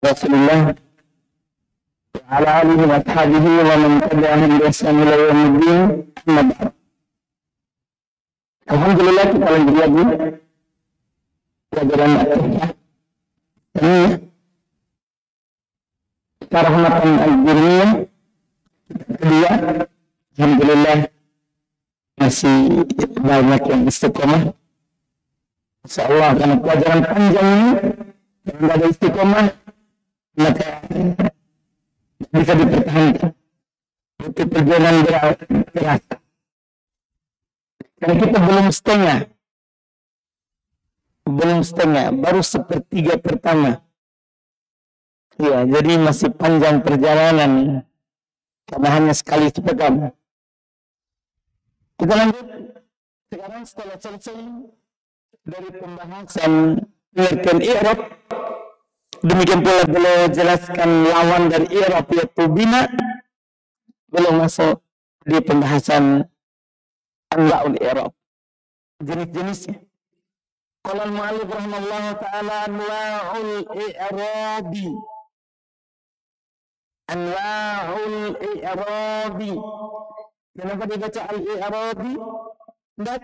Rasulullah wa ala alihi wa ashabihi wa man tabi'ahum bi ihsan ila yaumiddin. Amma ba'd. Alhamdulillah, kita lanjut lagi pelajaran akidah. Ini Rahmatan Al-Jurmiyah kedua. Alhamdulillah masih banyak yang istiqomah. Insyaallah karena pelajaran panjang ini dan tidak ada istiqomah maka bisa dipertahankan. Itu perjalanan berat. Dan kita belum setengah, baru sepertiga pertama. Ya, jadi masih panjang perjalanan karena hanya sekali sepekan. Kita lanjut sekarang setelah selesai dari pembahasan pengertian i'rab. Demikian pula beliau jelaskan lawan dari i'rab yaitu bina. Belum masuk di pembahasan anwa'ul i'rab, jenis-jenisnya. Qala al-mu'allif rahimahullah ta'ala anwa'ul i'rabi. Anwa'ul i'rabi. Kenapa dibaca al-i'rabi? Dan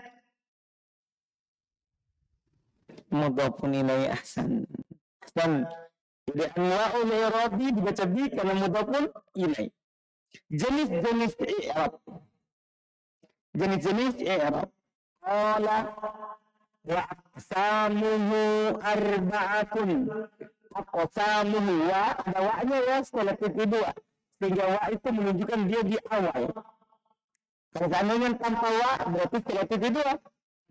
mudhafun ilaihi ahsan. Jadi anwa'ul i'rabi dibaca bi karena mudhafun ilaihi. Jenis-jenis i'rab. Jenis-jenis i'rab. Qala wa aqsamuhu arba'atun. Aqsamuhu wa ada wa-nya ya setelah titik dua. Sehingga wa itu menunjukkan dia di awal. Kalau seandainya tanpa wa berarti setelah titik dua.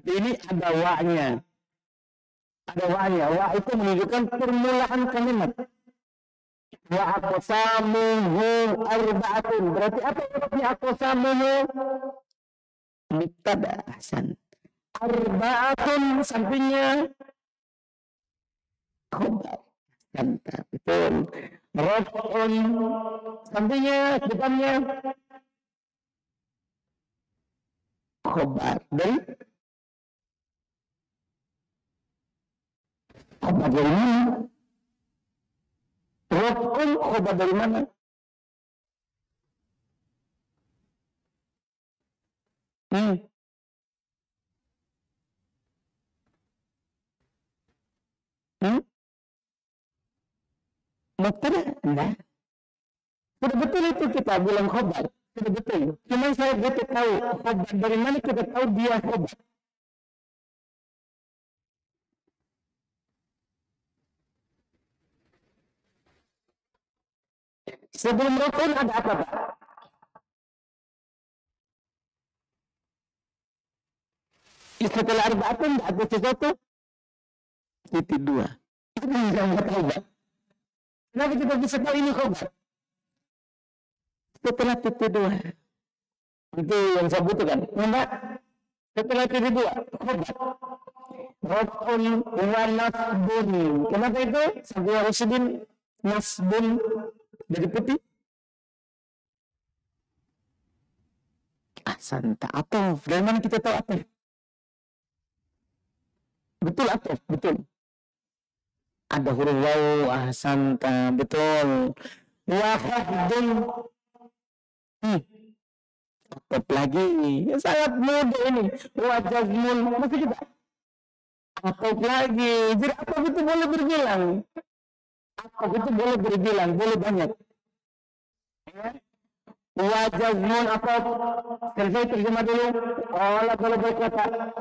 Ini ada wa-nya. Ada wa-nya. Wa itu menunjukkan permulaan kalimat. Wa aqsamuhu arba'atun. Berarti apa artinya aqsamuhu? Mubtada. Ahsan. Arba'atun sampingnya khabar. Mantap, betul. Raf'un sampingnya depannya khabar. Dari khabar dari mana? Raf'un khabar dari mana? Mubtada? Enggak. Sudah betul itu kita bilang khabar. Sudah betul. Cuma saya butuh tahu khabar dari mana kita tahu dia khabar. Sebelum raf'un ada apa, Pak? Setelah arba'atun ada sesuatu titik dua. Itu yang nggak tahu, Pak. Kenapa kita bisa tahu ini khabar? Setelah titik dua. Itu yang saya butuhkan. Enggak. Setelah titik dua, khabar. Raf'un wa nasbun. Kenapa itu? Sampai Rasulullah nasbun dari putih. Ahsan, ta'atuf. Dari mana kita tahu atuf? Betul atuf, betul. Ada huruf waw, ahsanta, betul. Wa khafdun. Atuf lagi. Sangat mudah ini. Wa jazmun. Masih kita? Atuf lagi. Jadi atuf itu boleh berbilang. Atuf itu boleh berbilang, boleh banyak. Wa jazmun atuf. Selesai terjemah dulu. Allah kalau berkata.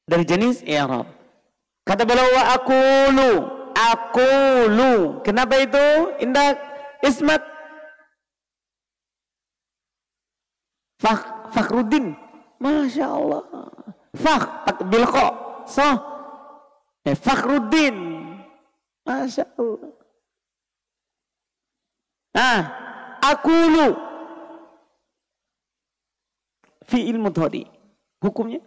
dari jenis i'rab. Kata beliau wa aqulu. Kenapa itu? Indah ismat Fakhruddin. Masya Allah. Bil kha. Fakhruddin. Masya Allah. Aqulu. Fi'il mudhari. Hukumnya.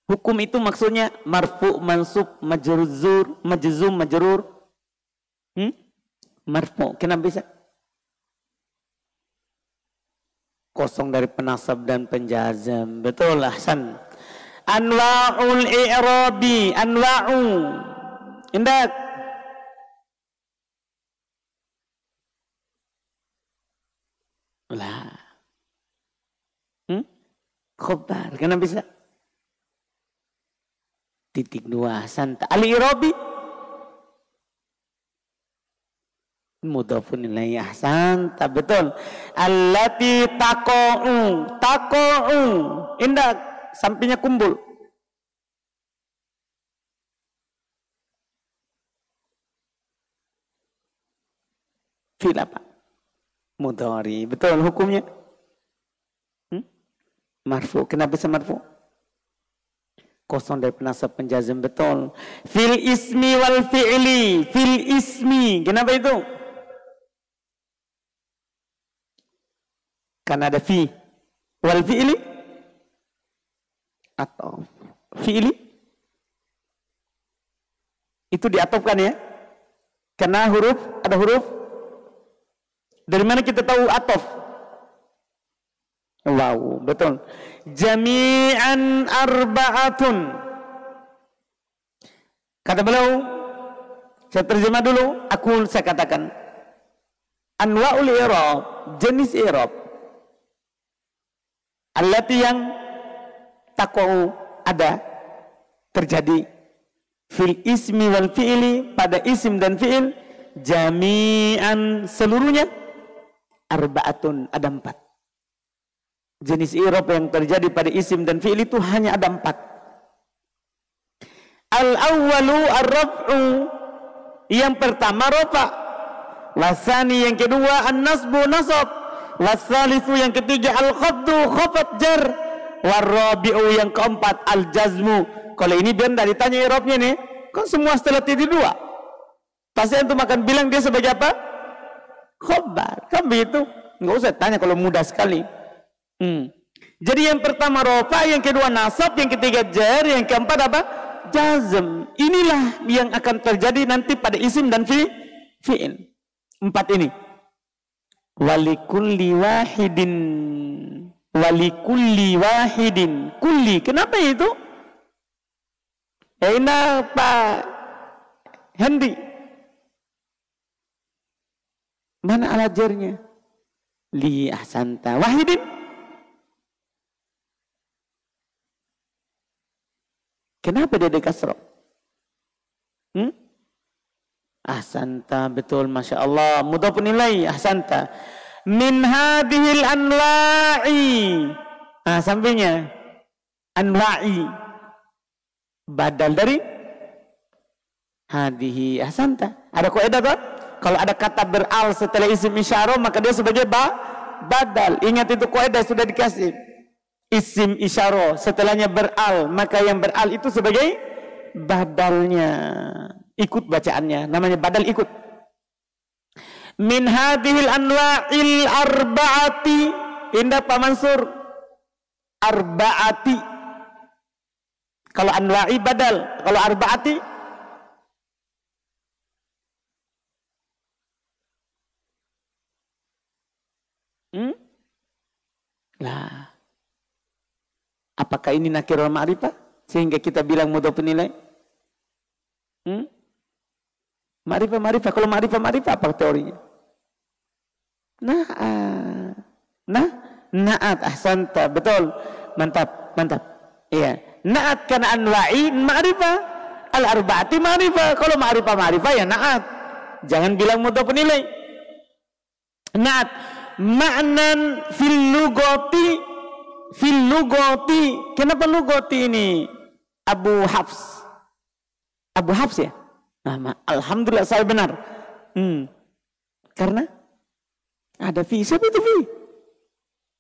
Hukum itu maksudnya marfu, mansub, majrur, majzum, majrur. Marfu. Kenapa bisa? Kosong dari penasab dan penjazam. Betul, ahsan. Anwa'ul i'rabi. Anwa'u. Indah. Lah. Khobar. Kenapa bisa? Titik 2. Santa. Al-i'rabi. Mudhafun ilaihi. Ahsanta. Betul. Allati taqa'u. Indah. Sampingnya kumpul. Fi'il apa? Mudhari. Betul hukumnya. Marfu. Kenapa bisa marfu? Kosong dari penasab penjazam. Betul. Fil ismi wal fi'li. Fil ismi. Kenapa itu? Karena ada fi. Wal fi'li. Atau fi'li. Itu diatofkan ya. Karena ada huruf. Dari mana kita tahu atof? Wow, betul. Jami'an arba'atun. Kata beliau, saya terjemah dulu, saya katakan. Anwa'ul i'rab, jenis i'rab. Allati yang taqa'u ada, terjadi. Fil ismi wal fi'li, pada isim dan fi'il. Jami'an seluruhnya. Arba'atun, ada 4. Jenis i'rab yang terjadi pada isim dan fi'il itu hanya ada 4. Al-awwalu ar-raf'u. Yang pertama rafa. Wasani yang kedua an-nasbu nasab. Wasalisu yang ketiga al-khafdu khafat jar. Warabi'u yang keempat al-jazmu. Kalau ini biar tidak ditanya i'rabnya nih. Kan semua setelah titik 2. Pasti antum akan bilang dia sebagai apa? Khobar. Kan begitu. Nggak usah tanya kalau mudah sekali. Jadi yang pertama rofa, yang kedua nasab, yang ketiga jar, yang keempat apa? Jazm. Inilah yang akan terjadi nanti pada isim dan fi'il. 4 ini. Walikulli wahidin. Kulli. Kenapa itu? Enak Pak Hendy. Mana alat jarnya? Li ahsanta. Wahidin. Kenapa dia dikasroh? Ahsanta. Betul. Masya Allah. Mudhafun ilaih. Ahsanta. Min hadhil anwa'i. Sampingnya. Anwa'i. Badal dari hadhihi. Ahsanta. Ada kaidah tak? Kalau ada kata beral setelah isim isyarah maka dia sebagai badal. Ingat itu kaidah sudah dikasih. Isim isyarah setelahnya beral maka yang beral itu sebagai badalnya. Ikut bacaannya namanya badal ikut. Min hadhil anwa'il arba'ati. Indah Pak Mansur. Arba'ati. Kalau anwa'i badal, kalau arba'ati lah. Apakah ini nakirul ma'rifah sehingga kita bilang mudhafun ilaih? Ma'rifah. Kalau ma'rifah apa teorinya? Na'at. Ahsanta. Betul. Mantap. Iya. Na'at karena anwa'i ma'rifah. Al-arba'ati ma'rifah. Kalau ma'rifah ya na'at. Jangan bilang mudhafun ilaih. Na'at. ma'nan fil lugoti. Kenapa lugoti ini? Abu Hafs ya? Nah, alhamdulillah saya benar. Karena ada fi. Siapa itu fi?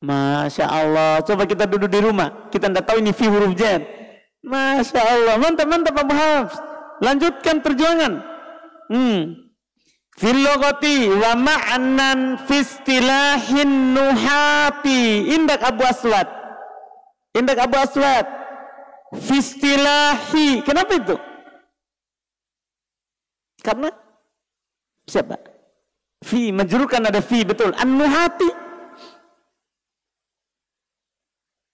Masya Allah. Coba kita duduk di rumah, kita tidak tahu ini fi huruf jar. Masya Allah, mantap Abu Hafs. Lanjutkan perjuangan. Fil lugati wa ma'nan fi istilahin nuhati. Indak Abu Aswad. Fi istilahi. Kenapa itu? Karena siapa? Fi, majrukan ada fi, betul. An-nuhati.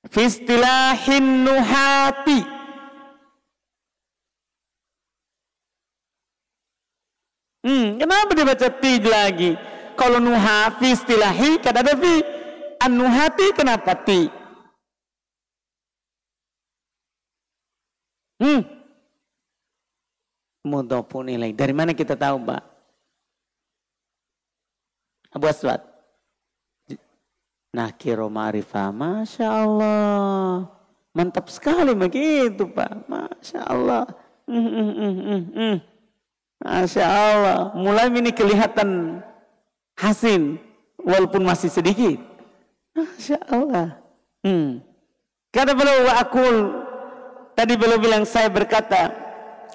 Fi istilahin nuhati. Kenapa dibaca ti lagi? Kalau nuha fi istilahi kan ada fi. An-nuhati kenapa ti? Mudhofun ilaih. Dari mana kita tahu, Pak? Abu Aswad. Nakiro ma'rifah. Masya Allah. Mantap sekali begitu, Pak. Masya Allah. Masya Allah. Mulai ini kelihatan hasin. Walaupun masih sedikit. Masya Allah. Kata beliau wa akul. Tadi beliau bilang saya berkata.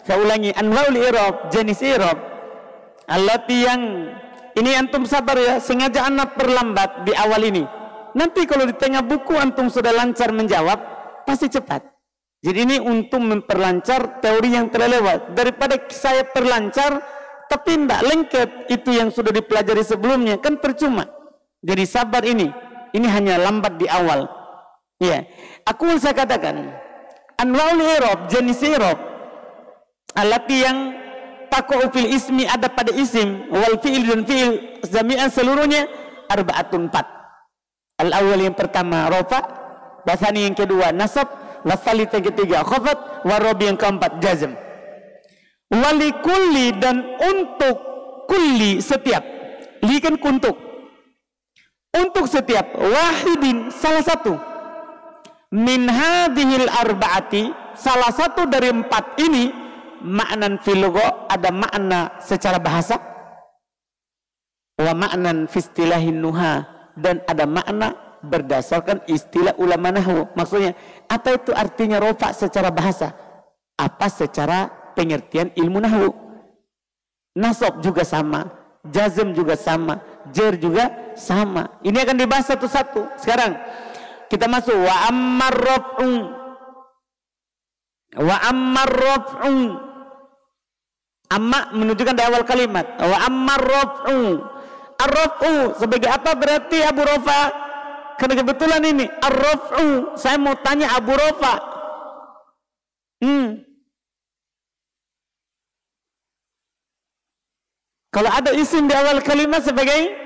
Saya ulangi. Anwaul i'rab. Jenis i'rab. Allati yang. Ini antum sabar ya. Sengaja anak perlambat di awal ini. Nanti kalau di tengah buku antum sudah lancar menjawab. Pasti cepat. Jadi ini untuk memperlancar teori yang telah lewat. Daripada saya perlancar, tapi tidak lengket itu yang sudah dipelajari sebelumnya. Kan percuma. Jadi sabar ini. Ini hanya lambat di awal. Ya, aku saya katakan. Anwaul i'rab, jenis i'rab. Allati yang taqa'u fil ismi ada pada isim. Wal fi'il dan fi'il. Jami'an seluruhnya. Arba'atun 4. Al-awwal yang pertama, rofa. Basani yang kedua, nasab. Wasalit yang ketiga khafat, warabi yang keempat jazm. Wali kulli dan untuk kulli setiap. Li kan untuk. Untuk setiap wahidin salah satu. Min hadhil arba'ati salah satu dari 4 ini ma'nan fil lugha ada makna secara bahasa. Wa ma'nan fi istilahin nuha dan ada makna berdasarkan istilah ulama nahwu. Maksudnya apa itu artinya rofa secara bahasa, apa secara pengertian ilmu nahwu. Nasab juga sama, jazm juga sama, jar juga sama. Ini akan dibahas satu-satu. Sekarang kita masuk wa ammar raf'u. Wa ammar raf'u. Amma menunjukkan di awal kalimat. Wa ammar raf'u. Ar-raf'u sebagai apa berarti Abu Rafa? Karena kebetulan ini ar-raf'u, saya mau tanya Abu Rafa. Kalau ada isim di awal kalimat sebagai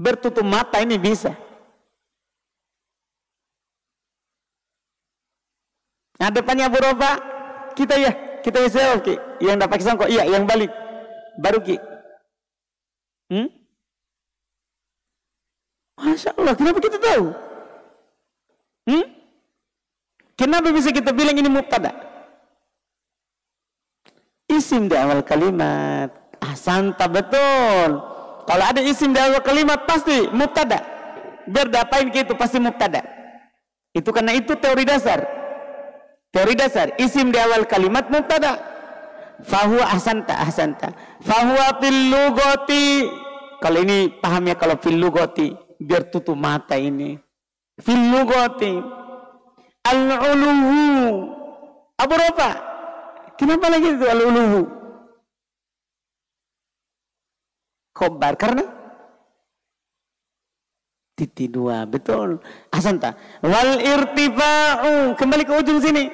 bertutup mata ini bisa. Nah, depannya Abu Rafa, kita bisa oke. Yang dapat sangkok, iya, yang balik baru ki. Masya Allah, kenapa kita tahu? Kenapa bisa kita bilang ini mubtada? Isim di awal kalimat. Ahsanta, betul. Kalau ada isim di awal kalimat pasti mubtada. Biar dapain gitu pasti mubtada. Itu karena itu teori dasar. Teori dasar, isim di awal kalimat mubtada. Fahuwa ahsanta. Fahuwa fil lugati. Kalau ini paham ya, kalau fil lugati biar tutup mata ini. Fil lugati al-uluwu. Abu Rafa, kenapa lagi itu al-uluwu? Khobar karena titik 2, betul. Ahsanta. Wal irtifa'u, kembali ke ujung sini.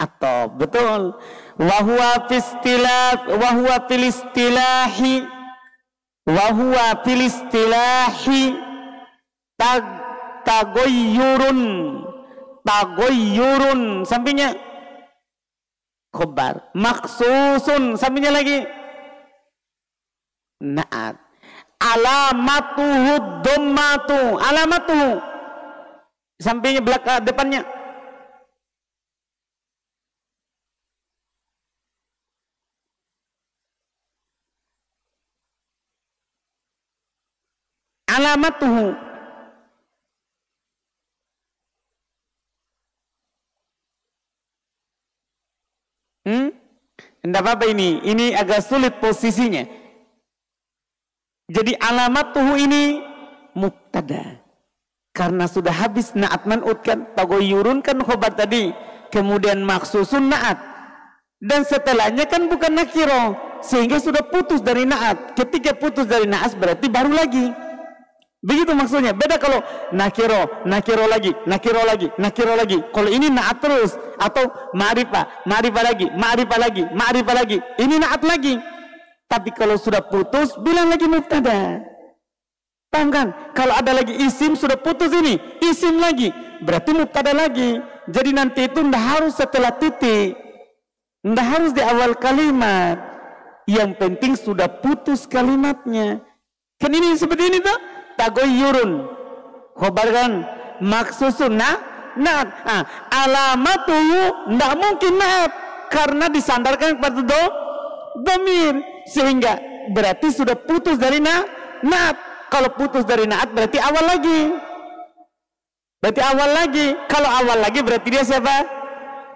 Atau betul. Wa huwa fil istilahi. Wahuwa fil istilahi tagoyyurun sampingnya khobar maksusun sampingnya lagi naat. Alamatuhu dhammatu. Alamatuhu. Sampingnya belakang depannya. Alamatuhu. Tidak apa-apa ini. Ini agak sulit posisinya. Jadi alamatuhu ini mubtada. Karena sudah habis naat man'ut kan. Tagoyurun kan khobar tadi. Kemudian maksusun naat. Dan setelahnya kan bukan nakiro. Sehingga sudah putus dari naat. Ketika putus dari naat berarti baru lagi. Begitu maksudnya. Beda kalau nakiro, nakiro lagi, nakiro lagi, nakiro lagi. Kalau ini naat terus. Atau ma'rifah, ma'rifah lagi, ma'rifah lagi, ma'rifah lagi. Ini naat lagi. Tapi kalau sudah putus, bilang lagi mubtada. Paham kan? Kalau ada lagi isim, sudah putus ini. Isim lagi. Berarti mubtada lagi. Jadi nanti itu tidak harus setelah titik. Tidak harus di awal kalimat. Yang penting sudah putus kalimatnya. Kan ini seperti ini tuh. Tagoyurun. Khobar kan? Maksusun naat. Alamatuhu tidak mungkin naat. Karena disandarkan kepada dhamir. Sehingga berarti sudah putus dari naat. Kalau putus dari naat berarti awal lagi. Berarti awal lagi. Kalau awal lagi berarti dia siapa?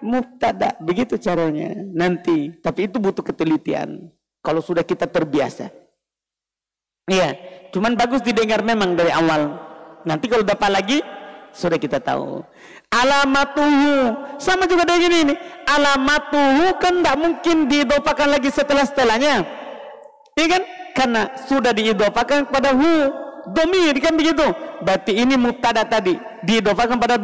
Mubtada. Begitu caranya. Nanti. Tapi itu butuh ketelitian. Kalau sudah kita terbiasa. Iya. Cuman bagus didengar memang dari awal. Nanti kalau dapat lagi, sudah kita tahu. Alamatuhu. Sama juga dengan ini. Alamatuhu kan tidak mungkin diidopakan lagi setelahnya. Iya kan? Karena sudah diidopakan kepada hu. Domir kan begitu. Berarti ini mubtada tadi. Diidopakan pada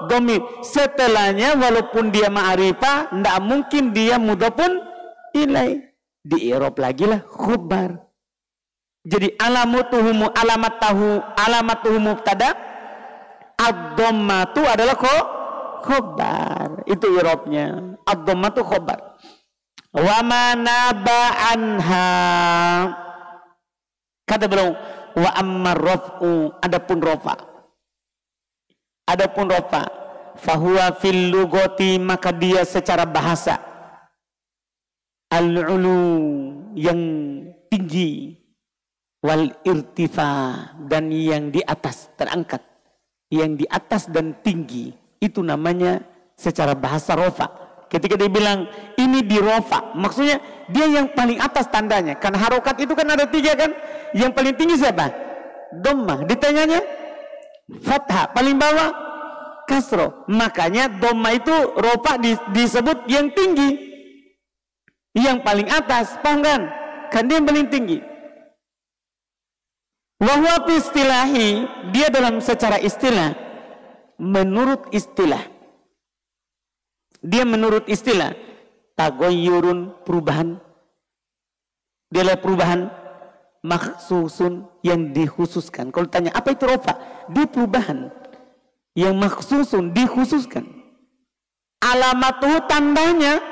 domir. Setelahnya walaupun dia ma'rifah, tidak mungkin dia mudhofun ilai. Di-i'rab lagi lah khubar. Jadi alamatuhu mubtada, ad-dhammatu adalah khobar. Itu i'rabnya. Ad-dhammatu khobar. Wa manaba anha. Kata beliau, wa amma raf'u, adapun rafa. Adapun rafa, fahuwa fil lugati, maka dia secara bahasa al-ulu, yang tinggi, wal irtifa, dan yang di atas, terangkat. Yang di atas dan tinggi, itu namanya secara bahasa rofa. Ketika dia bilang ini di rofa, maksudnya dia yang paling atas tandanya. Karena harokat itu kan ada 3 kan. Yang paling tinggi siapa? Dhammah. Ditanyanya fathah, paling bawah kasroh. Makanya dhammah itu rofa disebut yang tinggi, yang paling atas. Paham kan? Kan dia yang paling tinggi. Wahwa fi istilahi, dia dalam secara istilah, menurut istilah, dia menurut istilah, tagoyurun, perubahan. Dia adalah perubahan maksusun, yang dikhususkan. Kalau tanya apa itu rofa, dia perubahan yang maksusun, dikhususkan. Alamatuhu, tandanya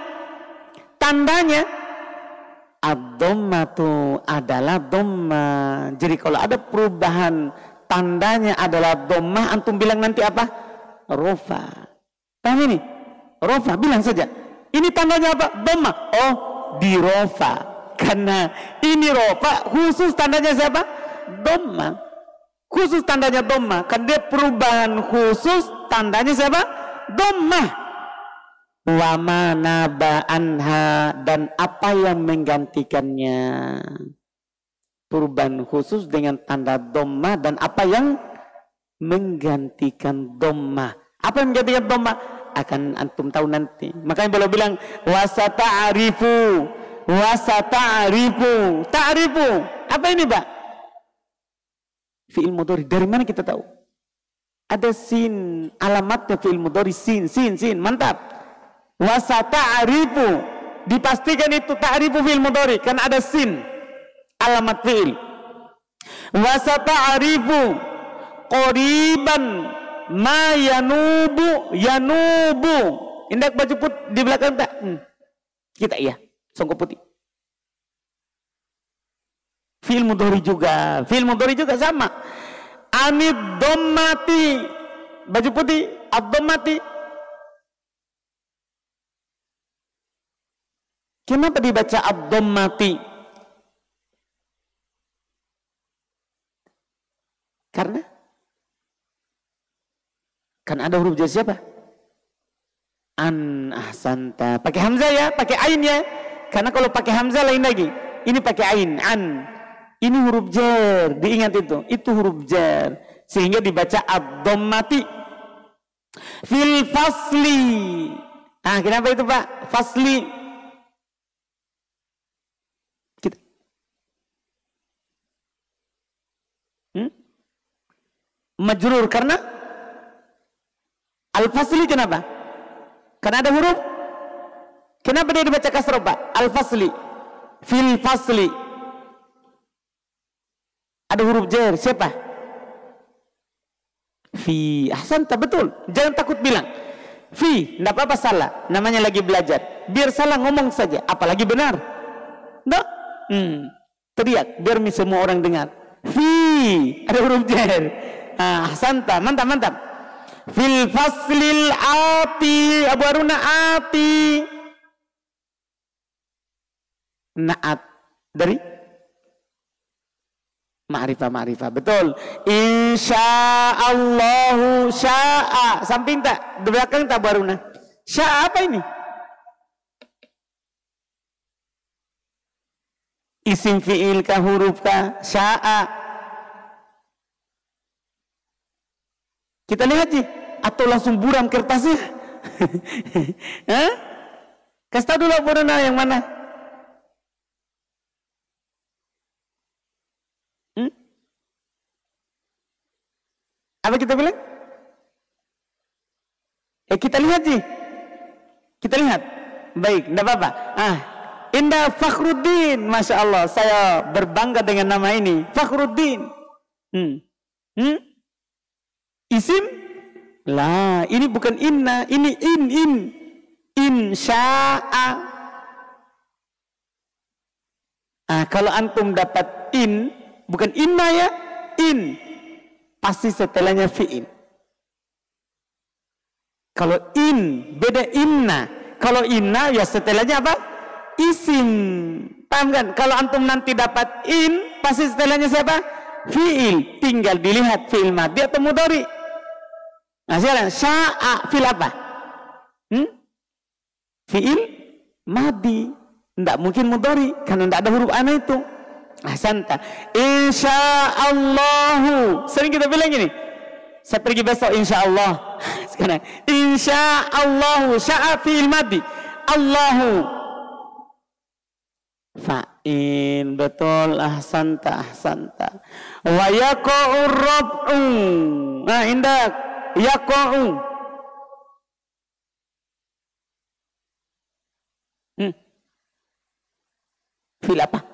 ad-dhammatu adalah dhammah. Jadi kalau ada perubahan tandanya adalah dhammah, antum bilang nanti apa? Rofa. Paham ini? Rofa, bilang saja. Ini tandanya apa? Dhammah. Oh, di rofa. Karena ini rofa, khusus tandanya siapa? Dhammah. Khusus tandanya dhammah. Kan dia perubahan khusus tandanya siapa? Dhammah. Wa manaba anha, dan apa yang menggantikannya. Perubahan khusus dengan tanda dhammah, dan apa yang menggantikan dhammah. Apa yang menggantikan dhammah? Akan antum tahu nanti. Makanya beliau bilang wasata'arifu, wasata'arifu. Ta'rifu. Apa ini, Pak? Fi'il mudhari. Dari mana kita tahu? Ada sin, alamatnya fi'il mudhari, sin. Mantap. Wasata'arifu, dipastikan itu ta'rifu fi'il mudhari, kan ada sin, alamat fi'il. Wasata'arifu qoriban ma yanubu. Indak baju putih di belakang tak? Kita iya, songkok putih. Fi'il mudhari juga. Fi'il mudhari juga sama. Anid dhammati. Baju putih, ad-dhammati. Kenapa dibaca ad-dhammati? Karena kan ada huruf jar siapa? An, ahsanta. Pakai hamzah ya, pakai ain ya. Karena kalau pakai hamzah lain lagi. Ini pakai ain, an. Ini huruf jar, diingat itu. Itu huruf jar. Sehingga dibaca ad-dhammati. Fil fasli. Ah, kenapa itu Pak? Fasli. Kita. Majrur karena al-fasli kenapa? Karena ada huruf. Kenapa dia dibaca kasrah Pak? Al-fasli. Fil fasli. Ada huruf jar. Siapa? Fi. Ahsanta, betul. Jangan takut bilang. Fi. Tidak apa-apa salah. Namanya lagi belajar. Biar salah ngomong saja. Apalagi benar. Tidak. Teriak. Biar semua orang dengar. Fi. Ada huruf jar. Ahsanta. Mantap, mantap. Fil faslil ati. Abu Haruna ati. Naat. Dari ma'rifah. Betul. Insyaallahu sya'a. Samping tak? Di belakang tak Abu Haruna? Sya'a apa ini? Isim fi'il kah, huruf kah? Sya'a. Kita lihat sih, atau langsung buram kertasnya. Kasih tahu dulu Abu Haruna yang mana? Apa kita bilang? Kita lihat sih. Kita lihat. Baik, tidak apa-apa. Indah Fakhruddin. Masya Allah, saya berbangga dengan nama ini. Fakhruddin. Isim? Lah, ini bukan inna. Ini in. Insya'a. Kalau antum dapat in, bukan inna ya, in. Pasti setelahnya fi'il. Kalau in, beda inna. Kalau inna, ya setelahnya apa? Isim. Paham kan? Kalau antum nanti dapat in, pasti setelahnya siapa? Fi'il. Tinggal dilihat fi'il madhi atau mudhari. Nah sekarang, sya'a fi'il apa? Fi'il madhi. Tidak mungkin mudhari, karena tidak ada huruf ana itu. Ahsanta. Insyaallahu. Sering kita bilang gini. Saya pergi besok insyaallah. Sekarang insyaallahu, sya'a fi'il madhi. Allahu. Fa'il, betul. Ahsanta. Wa yaqa'ur raf'u. Nah, indak. Yaqa'u. Fi'il apa?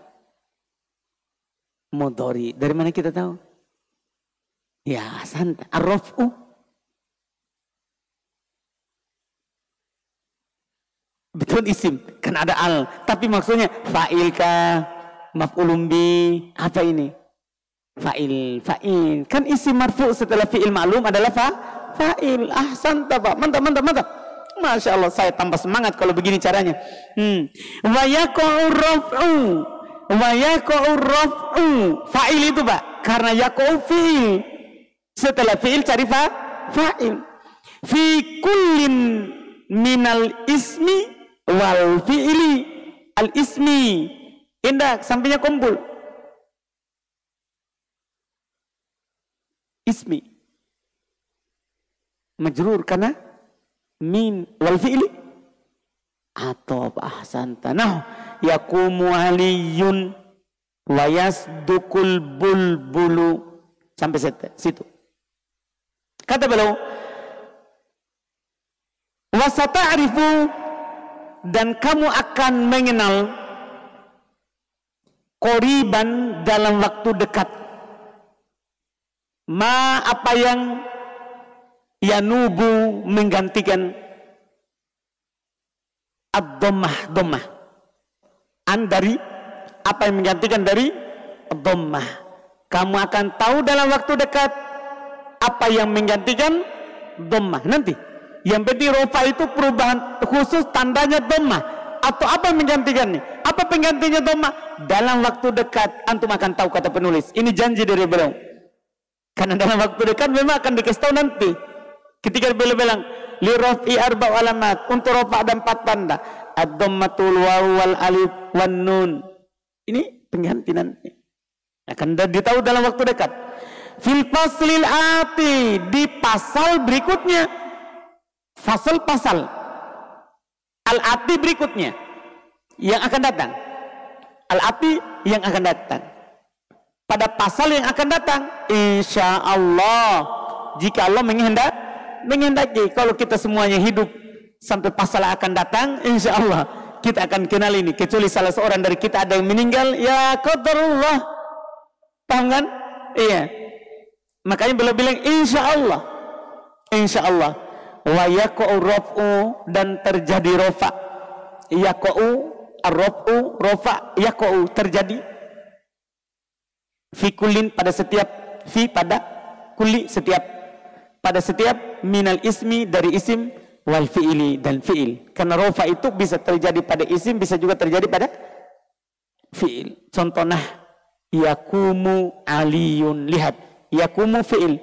Mudhari. Dari mana kita tahu? Ya, santai. Ar-raf'u. Betul isim. Kan ada al. Tapi maksudnya fa'il kah? Maf'ulun bi. Apa ini? Fa'il. Kan isim marfu' setelah fi'il ma'lum adalah fa'il. Ahsanta Pak. Mantap. Masya Allah, saya tambah semangat kalau begini caranya. Wa yaqa'ur raf'u. Fa'il itu Pak. Karena yaqa'u fi'il. Setelah fi'il cari fa'il. Fi kullin minal ismi wal fi'ili. Al ismi. Indah, sampingnya kumpul. Ismi. Majrur karena min wal fi'li atau ahsanta. Nah, yaqumu aliyun wa yasdukul bulbulu. Sampai situ. Kata beliau, wa sata'rifu, dan kamu akan mengenal qoriban dalam waktu dekat ma apa yang yanubu menggantikan ad-dhammah. An dari apa yang menggantikan dari dhammah. Kamu akan tahu dalam waktu dekat apa yang menggantikan dhammah nanti. Yang penting rofa itu perubahan khusus tandanya dhammah. Atau apa yang menggantikannya? Apa penggantinya dhammah? Dalam waktu dekat antum akan tahu, kata penulis. Ini janji dari beliau. Karena dalam waktu dekat memang akan dikasih tahu nanti. Ketika beliau bilang li raf'i arba'u alamat, untuk rofa ada 4 tanda. Ad-dhammatul waw wal alif wan nun. Ini pengganti nanti. Akan ditahu dalam waktu dekat. Fil faslil ati, di pasal berikutnya. Pasal al-ati berikutnya yang akan datang. Al-ati yang akan datang. Pada pasal yang akan datang, insya Allah, jika Allah menghendaki, kalau kita semuanya hidup sampai pasal akan datang, insya Allah kita akan kenal ini. Kecuali salah seorang dari kita ada yang meninggal, ya qadarullah, paham kan? Iya. Makanya beliau bilang insya Allah, wa yaqa'u raf'u, dan terjadi rofa. Yaqa'u ar-raf'u, rofa, yaqa'u terjadi. Fi kullin, pada setiap, fi pada, kulli setiap, pada setiap, minal ismi dari isim, wal fi'ili dan fi'il. Karena rofa itu bisa terjadi pada isim, bisa juga terjadi pada fi'il. Contohnya yakumu aliyun, lihat, yakumu fi'il,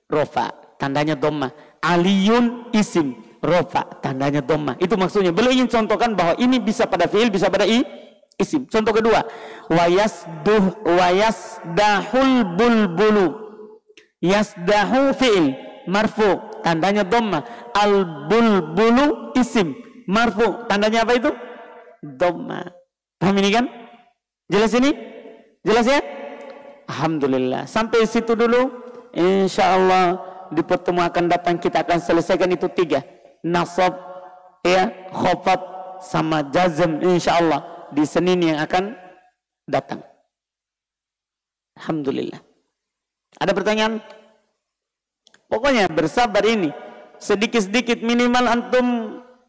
rofa, tandanya dhammah. Aliyun isim, rofa, tandanya dhammah. Itu maksudnya beliau ingin contohkan bahwa ini bisa pada fi'il, bisa pada isim. Contoh kedua, wayasdahul bulbulu, yasdahu fi'il marfu, tandanya dhammah. Al bulbulu isim marfu, tandanya apa itu? Dhammah. Paham ini kan? Jelas ini? Jelas ya? Alhamdulillah. Sampai situ dulu. Insyaallah di pertemuan akan datang kita akan selesaikan itu 3. Nasab, ya, khafat sama jazm, insyaallah di Senin yang akan datang. Alhamdulillah. Ada pertanyaan? Pokoknya bersabar ini. Sedikit-sedikit minimal antum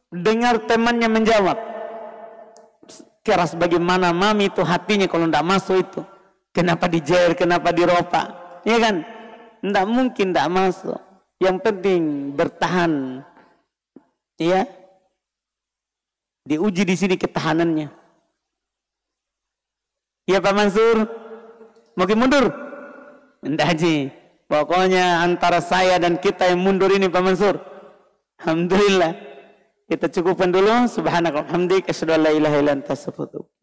dengar temannya menjawab. Keras bagaimana mami itu hatinya kalau tidak masuk itu. Kenapa dijer, kenapa diropa? Iya kan? Tidak mungkin tidak masuk. Yang penting bertahan. Iya. Diuji di sini ketahanannya. Ya Pak Mansur, mungkin mundur? Tidak Haji. Pokoknya antara saya dan kita yang mundur ini Pak Mansur. Alhamdulillah. Kita cukupkan dulu. Subhanallah. Alhamdulillah. Asyhadu an la ilaha illa anta astaghfiruka.